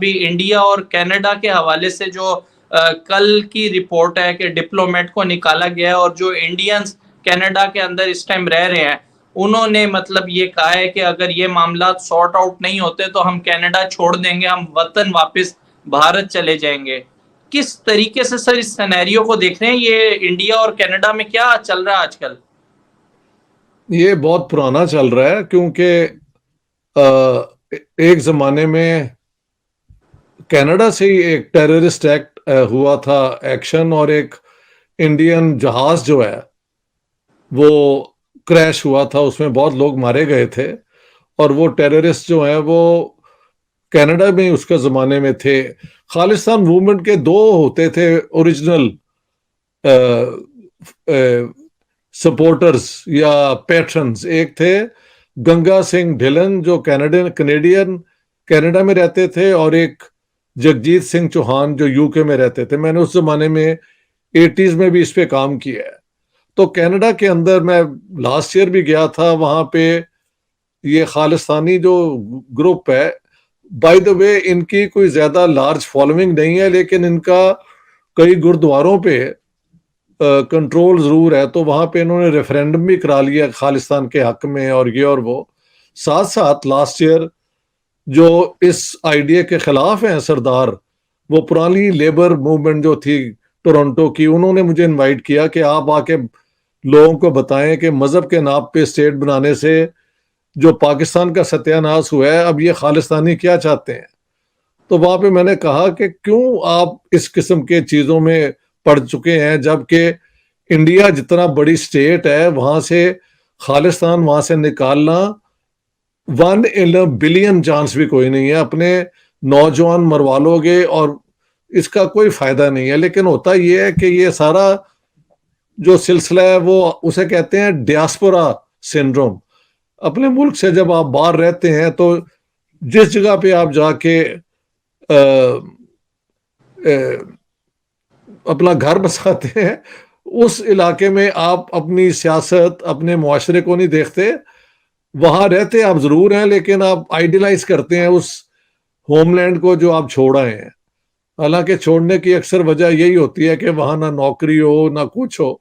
अभी इंडिया और कनाडा के हवाले से जो कल की रिपोर्ट है कि डिप्लोमेट को निकाला गया है और जो इंडियंस कनाडा के अंदर इस टाइम रह रहे हैं, उन्होंने मतलब ये कहा है कि अगर ये मामला सॉर्ट आउट नहीं होते तो हम कनाडा छोड़ देंगे, हम वतन वापस भारत चले जाएंगे। किस तरीके से सर इस सिनेरियो को देख रहे हैं? ये इंडिया और कनाडा में क्या चल रहा है आजकल? ये बहुत पुराना चल रहा है, क्योंकि एक जमाने में कनाडा से ही एक टेररिस्ट एक्ट हुआ था एक्शन, और एक इंडियन जहाज जो है वो क्रैश हुआ था, उसमें बहुत लोग मारे गए थे। और वो टेररिस्ट जो है वो कनाडा में उसके ज़माने में थे। खालिस्तान मूवमेंट के दो होते थे ओरिजिनल सपोर्टर्स या पैट्रन्स। एक थे गंगा सिंह ढिलन जो कनेडियन कनाडा में रहते थे, और एक जगजीत सिंह चौहान जो यूके में रहते थे। मैंने उस जमाने में 80s में भी इस पे काम किया है। तो कनाडा के अंदर मैं लास्ट ईयर भी गया था, वहां पे ये खालिस्तानी जो ग्रुप है, बाय द वे इनकी कोई ज्यादा लार्ज फॉलोइंग नहीं है, लेकिन इनका कई गुरुद्वारों पे कंट्रोल जरूर है। तो वहां पे इन्होंने रेफरेंडम भी करा लिया खालिस्तान के हक में, और ये और वो। साथ साथ लास्ट ईयर जो इस आइडिया के खिलाफ हैं सरदार, वो पुरानी लेबर मूवमेंट जो थी टोरंटो की, उन्होंने मुझे इनवाइट किया कि आप आके लोगों को बताएं कि मजहब के नाम पे स्टेट बनाने से जो पाकिस्तान का सत्यानाश हुआ है, अब ये खालिस्तानी क्या चाहते हैं। तो वहां पे मैंने कहा कि क्यों आप इस किस्म के चीजों में पड़ चुके हैं, जबकि इंडिया जितना बड़ी स्टेट है, वहां से खालिस्तान वहां से निकालना 1 in a billion चांस भी कोई नहीं है। अपने नौजवान मरवा लोगे और इसका कोई फायदा नहीं है। लेकिन होता यह है कि ये सारा जो सिलसिला है वो उसे कहते हैं डियास्पोरा सिंड्रोम। अपने मुल्क से जब आप बाहर रहते हैं तो जिस जगह पे आप जाके अपना घर बसाते हैं, उस इलाके में आप अपनी सियासत, अपने मुआशरे को नहीं देखते। वहां रहते आप जरूर हैं, लेकिन आप आइडियलाइज करते हैं उस होमलैंड को जो आप छोड़ आए हैं। हालांकि छोड़ने की अक्सर वजह यही होती है कि वहां ना नौकरी हो ना कुछ हो,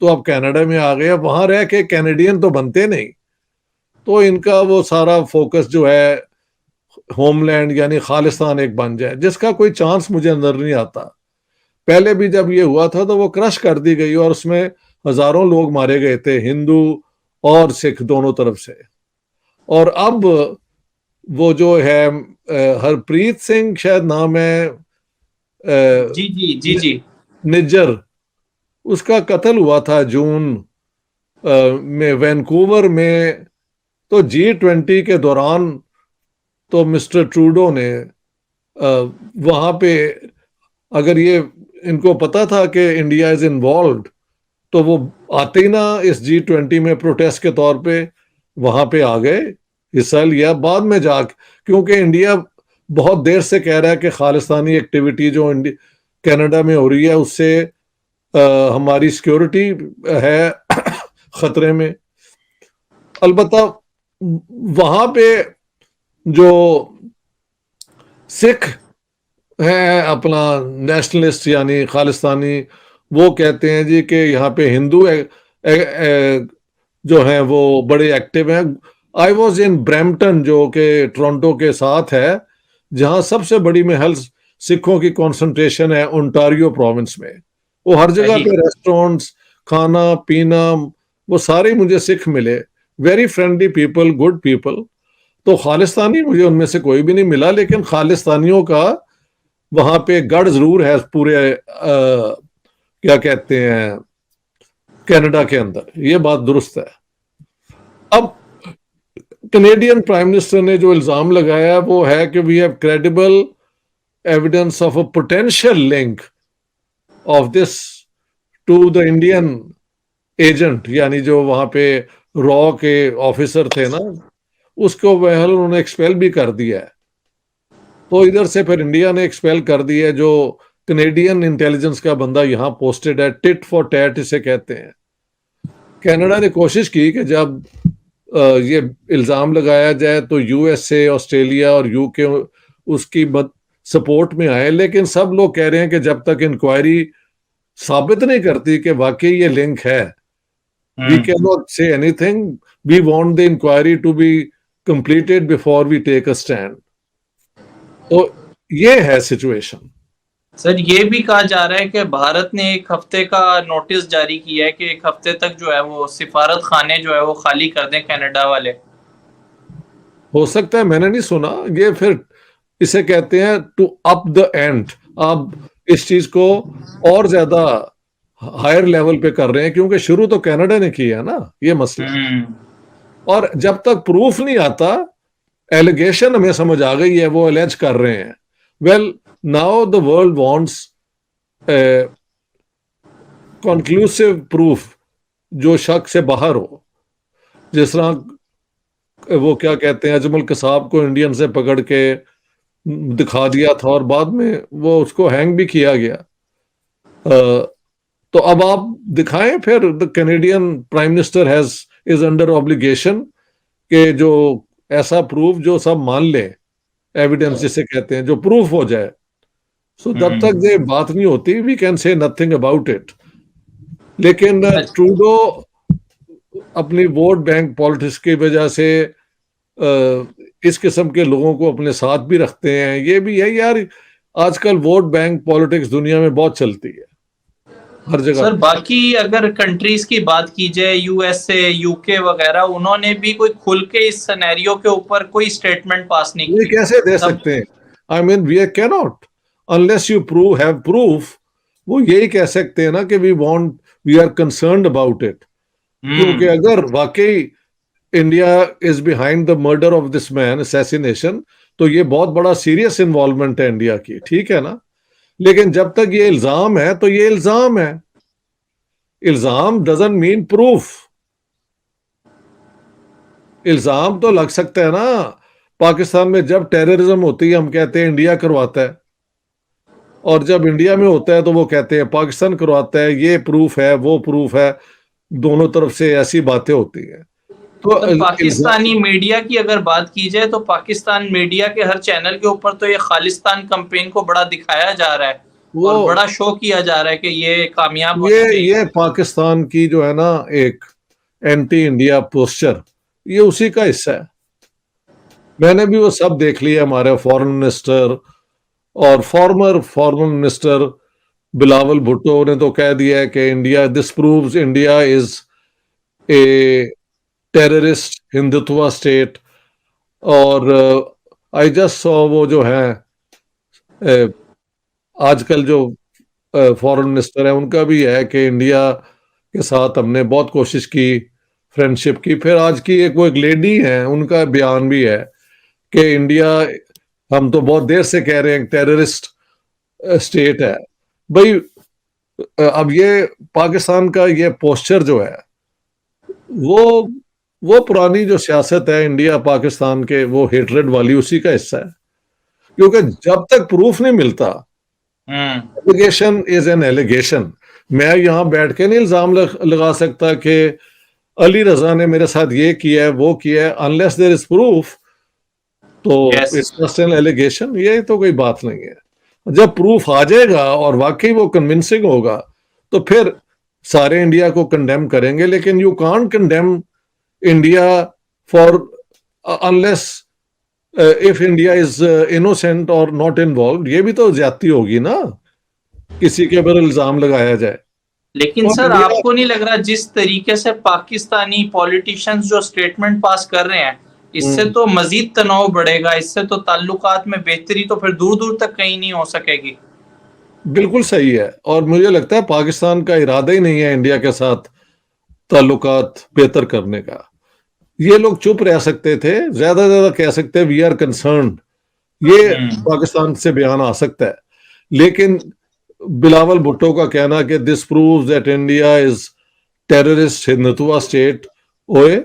तो आप कनाडा में आ गए। वहां रह के कैनेडियन तो बनते नहीं। तो इनका वो सारा फोकस जो है होमलैंड यानी खालिस्तान एक बन जाए, जिसका कोई चांस मुझे नजर नहीं आता। पहले भी जब ये हुआ था तो वो क्रश कर दी गई, और उसमें हजारों लोग मारे गए थे, हिंदू और सिख दोनों तरफ से। और अब वो जो है हरप्रीत सिंह शायद नाम है, जी जी जी जी। निज्जर, उसका कत्ल हुआ था जून में वैंकूवर में। तो G20 के दौरान तो मिस्टर ट्रूडो ने वहां पे, अगर ये इनको पता था कि इंडिया इज इन्वॉल्व, तो वो आते ही ना इस G20 में प्रोटेस्ट के तौर पे वहां पे आ गए, हिस्सा लिया। बाद में जाके, क्योंकि इंडिया बहुत देर से कह रहा है कि खालिस्तानी एक्टिविटी जो कनाडा में हो रही है उससे हमारी सिक्योरिटी है खतरे में। अलबत्ता वहां पे जो सिख हैं अपना नेशनलिस्ट यानी खालिस्तानी, वो कहते हैं जी कि यहाँ पे हिंदू जो हैं वो बड़े एक्टिव हैं। आई वॉज इन ब्रैम्पटन जो कि टोरंटो के साथ है, जहाँ सबसे बड़ी महल सिखों की कंसंट्रेशन है, ओंटारियो प्रोविंस में। वो हर जगह पे रेस्टोरेंट्स, खाना पीना, वो सारे मुझे सिख मिले। Very friendly people, good people. तो खालिस्तानी मुझे उनमें से कोई भी नहीं मिला, लेकिन खालिस्तानियों का वहां पे गढ़ जरूर है पूरे क्या कहते हैं कनाडा के अंदर। ये बात दुरुस्त है। अब कनेडियन प्राइम मिनिस्टर ने जो इल्जाम लगाया वो है कि we have credible evidence of a potential link of this to the Indian agent, यानी जो वहां पे रॉ के ऑफिसर थे ना, उसको वह उन्होंने एक्सपेल भी कर दिया है। तो इधर से फिर इंडिया ने एक्सपेल कर दिया है जो कनेडियन इंटेलिजेंस का बंदा यहाँ पोस्टेड है। टिट फॉर टैट इसे कहते हैं। कनाडा ने कोशिश की कि जब ये इल्जाम लगाया जाए तो यूएसए, ऑस्ट्रेलिया और यूके उसकी सपोर्ट में आए, लेकिन सब लोग कह रहे हैं कि जब तक इंक्वायरी साबित नहीं करती कि वाकई ये लिंक है, we can not say anything. We want the inquiry to be completed before we take a stand. तो ये है सिचुएशन। सर ये भी कहा जा रहा है कि भारत ने एक हफ्ते का नोटिस जारी किया है कि एक हफ्ते तक जो है वो सिफारत खाने जो है वो खाली कर दें कनाडा वाले। हो सकता है, मैंने नहीं सुना ये। फिर इसे कहते हैं टू अप द एंड। आप इस चीज को और ज्यादा हायर लेवल पे कर रहे हैं, क्योंकि शुरू तो कनाडा ने किया ना ये मसला। और जब तक प्रूफ नहीं आता, एलिगेशन हमें समझ आ गई है, वो अलेज कर रहे हैं। Well, now the world wants conclusive proof जो शक से बाहर हो। जिस तरह वो क्या कहते हैं, अजमल कसाब को इंडियन से पकड़ के दिखा दिया था और बाद में वो उसको हैंग भी किया गया। तो अब आप दिखाएं फिर। The Canadian prime minister has is under obligation कि जो ऐसा प्रूफ जो सब मान ले, एविडेंस जिसे कहते हैं, जो प्रूफ हो जाए। सो जब तक ये बात नहीं होती, we can say nothing about it. लेकिन ट्रूडो अपनी वोट बैंक पॉलिटिक्स की वजह से इस किस्म के लोगों को अपने साथ भी रखते हैं। ये भी है यार, आजकल वोट बैंक पॉलिटिक्स दुनिया में बहुत चलती है हर जगह। सर बाकी अगर कंट्रीज की बात की जाए, यूएसए, यूके वगैरह, उन्होंने भी कोई खुल के इस सिनेरियो के ऊपर कोई स्टेटमेंट पास नहीं ये की। कैसे दे सकते हैं? I mean we can not unless you prove have proof. वो यही कह सकते हैं ना कि we want, we are concerned about it. क्योंकि अगर वाकई India is behind the murder of this man, assassination, तो ये बहुत बड़ा सीरियस इन्वॉल्वमेंट है इंडिया की, ठीक है ना। लेकिन जब तक ये इल्जाम है तो ये इल्जाम है। इल्जाम डजंट मीन प्रूफ। इल्जाम तो लग सकता है ना। पाकिस्तान में जब टेररिज्म होती है, हम कहते हैं इंडिया करवाता है, और जब इंडिया में होता है तो वो कहते हैं पाकिस्तान करवाता है। ये प्रूफ है, वो प्रूफ है, दोनों तरफ से ऐसी बातें होती हैं। तो सर पाकिस्तानी मीडिया की अगर बात की जाए तो पाकिस्तान मीडिया के हर चैनल के ऊपर तो ये खालिस्तान कैंपेन को बड़ा दिखाया जा रहा है और बड़ा शो किया जा रहा है कि ये कामयाब होना चाहिए। ये पाकिस्तान की जो है ना एक एंटी इंडिया पोस्चर, ये उसी का हिस्सा है। मैंने भी वो सब देख लिया। हमारे फॉरेन मिनिस्टर और farmer foreign minister Bilawal Bhutto ने तो कह दिया है कि India, this proves India is a terrorist Hindutva state. और आई जस्ट सॉ वो जो है आजकल जो फॉरेन मिनिस्टर है, उनका भी है कि इंडिया के साथ हमने बहुत कोशिश की फ्रेंडशिप की। फिर आज की वो एक लेडी है, उनका बयान भी है कि इंडिया, हम तो बहुत देर से कह रहे हैं टेररिस्ट स्टेट है। भाई अब ये पाकिस्तान का ये पोस्चर जो है, वो पुरानी जो सियासत है इंडिया पाकिस्तान के, वो हेटरेड वाली, उसी का हिस्सा है। क्योंकि जब तक प्रूफ नहीं मिलता, एलिगेशन इज एन एलिगेशन। मैं यहां बैठ के नहीं इल्जाम लगा सकता कि अली रजा ने मेरे साथ ये किया है, वो किया है। अनलेस देयर इज प्रूफ, तो इट्स जस्ट एन एलिगेशन। ये तो कोई बात नहीं है। जब प्रूफ आ जाएगा और वाकई वो कन्विंसिंग होगा, तो फिर सारे इंडिया को कंडेम करेंगे। लेकिन you can't condemn India for unless if India is innocent और नॉट इन्वॉल्व। ये भी तो ज्यादती होगी ना, किसी के ऊपर इल्जाम लगाया जाए। लेकिन सर आपको नहीं लग रहा जिस तरीके से पाकिस्तानी पॉलिटिशियंस जो स्टेटमेंट पास कर रहे हैं, इससे तो मजीद तनाव बढ़ेगा, इससे तो ताल्लुकात में बेहतरी तो फिर दूर दूर तक कहीं नहीं हो सकेगी। बिल्कुल सही है। और मुझे लगता है पाकिस्तान का इरादा ही नहीं है इंडिया के साथ ताल्लुकात बेहतर करने का। ये लोग चुप रह सकते थे, ज्यादा ज्यादा कह सकते वी आर कंसर्न्ड, ये पाकिस्तान से बयान आ सकता है। लेकिन बिलावल भुट्टो का कहना कि this proves that India is terrorist Hindutva state, ओए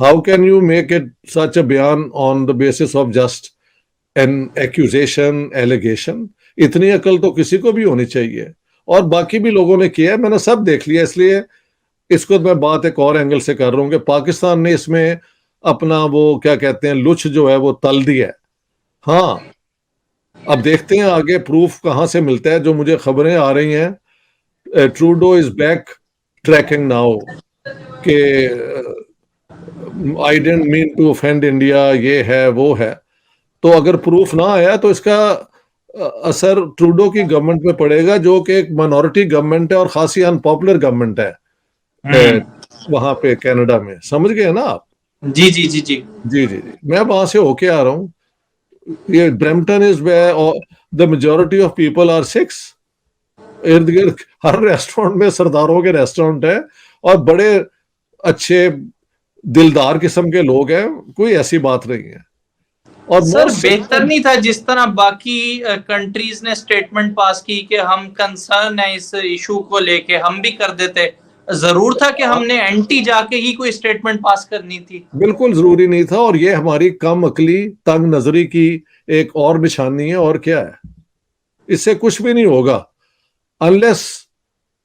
how can you make it such a बयान on the basis of just an accusation, allegation? इतनी अकल तो किसी को भी होनी चाहिए। और बाकी भी लोगों ने किया है, मैंने सब देख लिया। इसलिए इसको मैं बात एक और एंगल से कर रहा हूं कि पाकिस्तान ने इसमें अपना वो क्या कहते हैं लुच जो है वो तल दिया है। हाँ, अब देखते हैं आगे प्रूफ कहां से मिलता है। जो मुझे खबरें आ रही हैं, Trudeau is backtracking now के I didn't mean to offend India, ये है वो है। तो अगर प्रूफ ना आया तो इसका असर ट्रूडो की गवर्नमेंट पे पड़ेगा, जो कि एक माइनॉरिटी गवर्नमेंट है और खासी अनपॉपुलर गवर्नमेंट है वहां पे कनाडा में। समझ गए ना आप? जी जी जी जी। जी जी जी, मैं वहां से होके आ रहा हूँ। ये Brampton is where the majority of people are Sikhs. इर्द गिर्द हर रेस्टोरेंट में सरदारों के रेस्टोरेंट है और बड़े अच्छे दिलदार किस्म के लोग हैं, कोई ऐसी बात नहीं है। और सर बेहतर नहीं था जिस तरह बाकी कंट्रीज ने स्टेटमेंट पास की कि हम कंसर्न है इस इशू को लेके, हम भी कर देते? जरूर था कि हमने एंटी जाके ही कोई स्टेटमेंट पास करनी थी? बिल्कुल जरूरी नहीं था, और ये हमारी कम अकली तंग नजरी की एक और निशानी है, और क्या है। इससे कुछ भी नहीं होगा unless,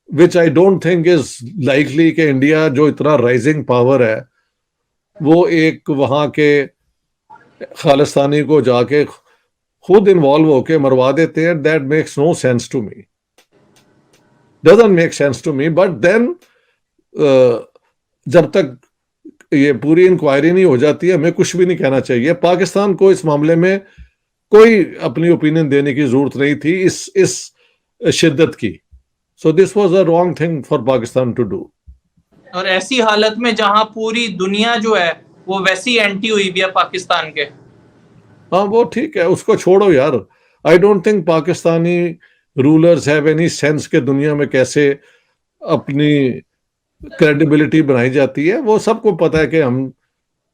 which I don't think is likely, कि इंडिया जो इतना राइजिंग पावर है वो एक वहां के खालिस्तानी को जाके खुद इन्वॉल्व होके मरवा देते हैं। That makes no sense to me, doesn't make sense to me. But then जब तक ये पूरी इंक्वायरी नहीं हो जाती है, हमें कुछ भी नहीं कहना चाहिए। पाकिस्तान को इस मामले में कोई अपनी ओपिनियन देने की जरूरत नहीं थी इस शिद्दत की। So this was a wrong thing for Pakistan to do. और ऐसी हालत में जहां पूरी दुनिया जो है वो वैसी एंटी हुई भी है पाकिस्तान के। हाँ वो ठीक है, उसको छोड़ो यार। I don't think Pakistani rulers have any sense के दुनिया में कैसे अपनी क्रेडिबिलिटी बनाई जाती है। वो सबको पता है कि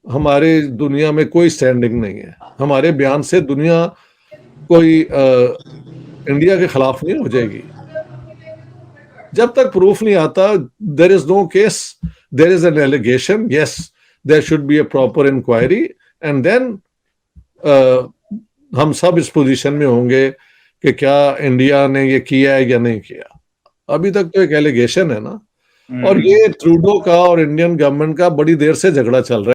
हमारे दुनिया में कोई स्टैंडिंग नहीं है। हमारे बयान से दुनिया कोई इंडिया के खिलाफ नहीं हो जाएगी। जब तक प्रूफ नहीं आता, there is no case, there is an allegation, yes there should be a proper inquiry, and then हम सब इस पोजीशन में होंगे कि क्या इंडिया ने ये किया है या नहीं किया। अभी तक तो एक एलिगेशन है ना। और ये ट्रूडो का और इंडियन गवर्नमेंट का बड़ी देर से झगड़ा चल रहा है।